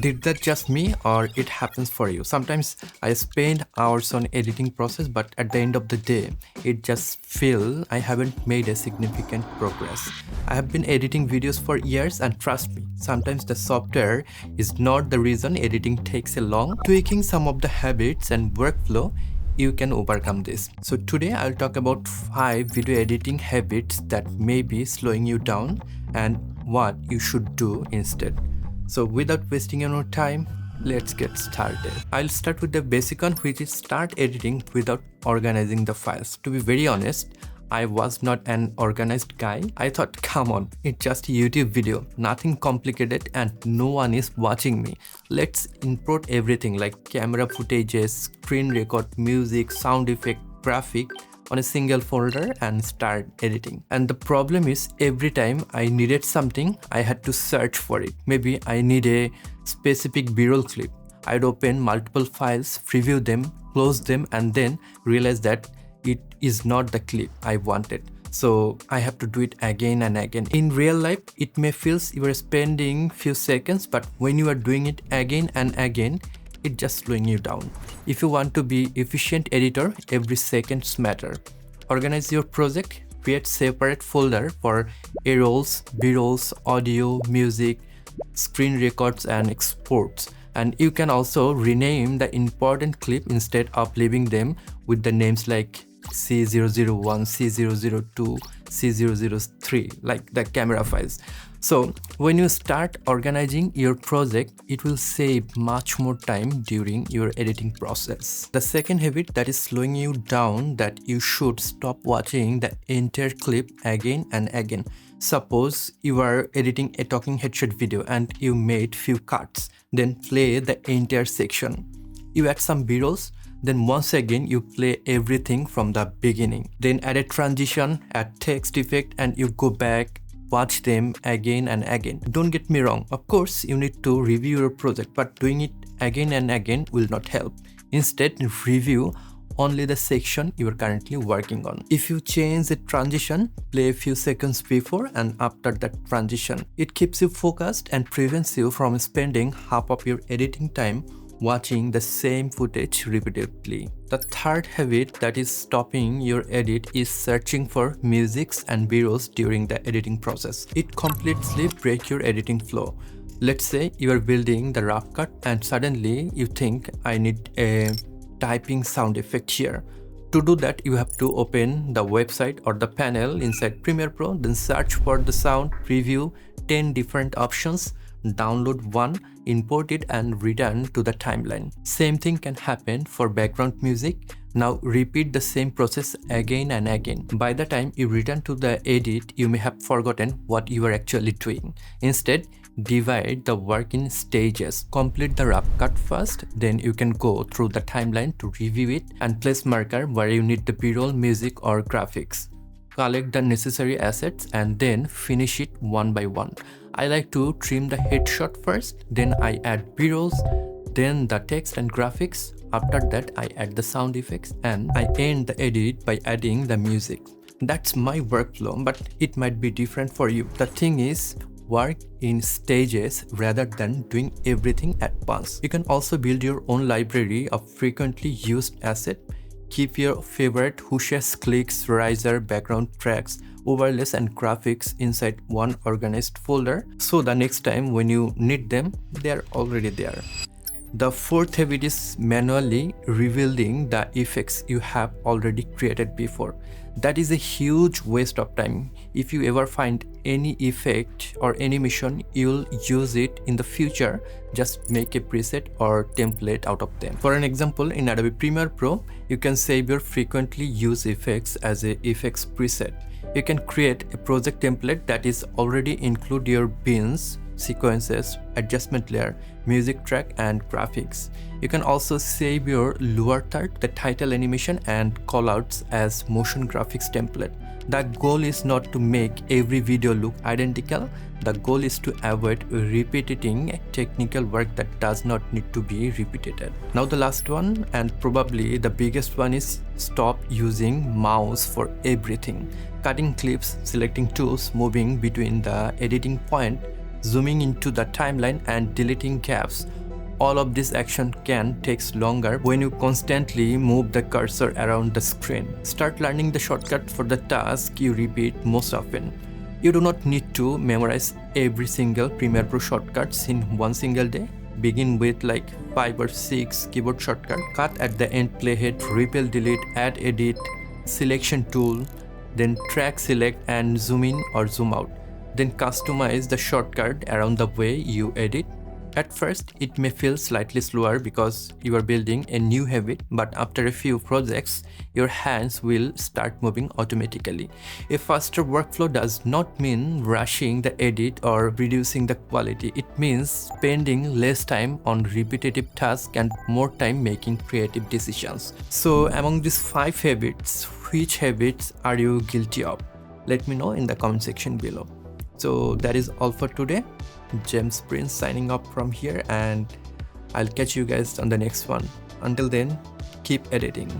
Did that just me or it happens for you? Sometimes I spend hours on editing process, but at the end of the day, it just feel I haven't made a significant progress. I have been editing videos for years and trust me, sometimes the software is not the reason editing takes a long. Tweaking some of the habits and workflow, you can overcome this. So today I'll talk about 5 video editing habits that may be slowing you down and what you should do instead. So without wasting any time, let's get started. I'll start with the basic one, which is start editing without organizing the files. To be very honest, I was not an organized guy. I thought, come on, it's just a YouTube video, nothing complicated and no one is watching me. Let's import everything like camera footages, screen record, music, sound effect, graphic on a single folder and start editing. And the problem is every time I needed something, I had to search for it. Maybe I need a specific B-roll clip. I'd open multiple files, preview them, close them, and then realize that it is not the clip I wanted. So I have to do it again and again. In real life, it may feel you are spending few seconds, but when you are doing it again and again, it's just slowing you down. If you want to be efficient editor, every seconds matter. Organize your project, create separate folder for A-rolls, B-rolls, audio, music, screen records and exports. And you can also rename the important clip instead of leaving them with the names like C001, C002, C003, like the camera files. So when you start organizing your project, it will save much more time during your editing process. The second habit that is slowing you down that you should stop watching the entire clip again and again. Suppose you are editing a talking headshot video and you made few cuts, then play the entire section. You add some B-rolls, then once again you play everything from the beginning. Then add a transition, add text effect, and you go back, watch them again and again. Don't get me wrong, of course you need to review your project, but doing it again and again will not help. Instead, review only the section you are currently working on. If you change the transition, play a few seconds before and after that transition. It keeps you focused and prevents you from spending half of your editing time watching the same footage repeatedly. The third habit that is stopping your edit is searching for musics and B-rolls during the editing process. It completely breaks your editing flow. Let's say you are building the rough cut and suddenly you think I need a typing sound effect here. To do that, you have to open the website or the panel inside Premiere Pro, then search for the sound, preview 10 different options, download one, import it and return to the timeline. Same thing can happen for background music. Now repeat the same process again and again. By the time you return to the edit, you may have forgotten what you are actually doing. Instead, divide the work in stages. Complete the rough cut first, then you can go through the timeline to review it and place marker where you need the B-roll, music or graphics. Collect the necessary assets and then finish it one by one. I like to trim the headshot first, then I add B-rolls, then the text and graphics. After that, I add the sound effects and I end the edit by adding the music. That's my workflow, but it might be different for you. The thing is, work in stages rather than doing everything at once. You can also build your own library of frequently used assets. Keep your favorite whooshes, clicks, riser, background tracks, overlays and graphics inside one organized folder, so the next time when you need them, they are already there. The fourth habit is manually rebuilding the effects you have already created before. That is a huge waste of time. If you ever find any effect or animation, you'll use it in the future. Just make a preset or template out of them. For an example, in Adobe Premiere Pro, you can save your frequently used effects as a effects preset. You can create a project template that is already include your bins, sequences, adjustment layer, music track and graphics. You can also save your lower third, the title animation and callouts as motion graphics template. The goal is not to make every video look identical. The goal is to avoid repeating technical work that does not need to be repeated. Now the last one, and probably the biggest one, is stop using mouse for everything. Cutting clips, selecting tools, moving between the editing point zooming into the timeline and deleting gaps. All of this action can take longer when you constantly move the cursor around the screen. Start learning the shortcut for the task you repeat most often. You do not need to memorize every single Premiere Pro shortcuts in one single day. Begin with like 5 or 6 keyboard shortcut. Cut at the end playhead, repel, delete, add, edit, selection tool, then track select and zoom in or zoom out. Then customize the shortcut around the way you edit. At first, it may feel slightly slower because you are building a new habit, but after a few projects, your hands will start moving automatically. A faster workflow does not mean rushing the edit or reducing the quality. It means spending less time on repetitive tasks and more time making creative decisions. So, among these 5 habits, which habits are you guilty of? Let me know in the comment section below. So that is all for today. James Prince signing off from here, and I'll catch you guys on the next one. Until then, keep editing.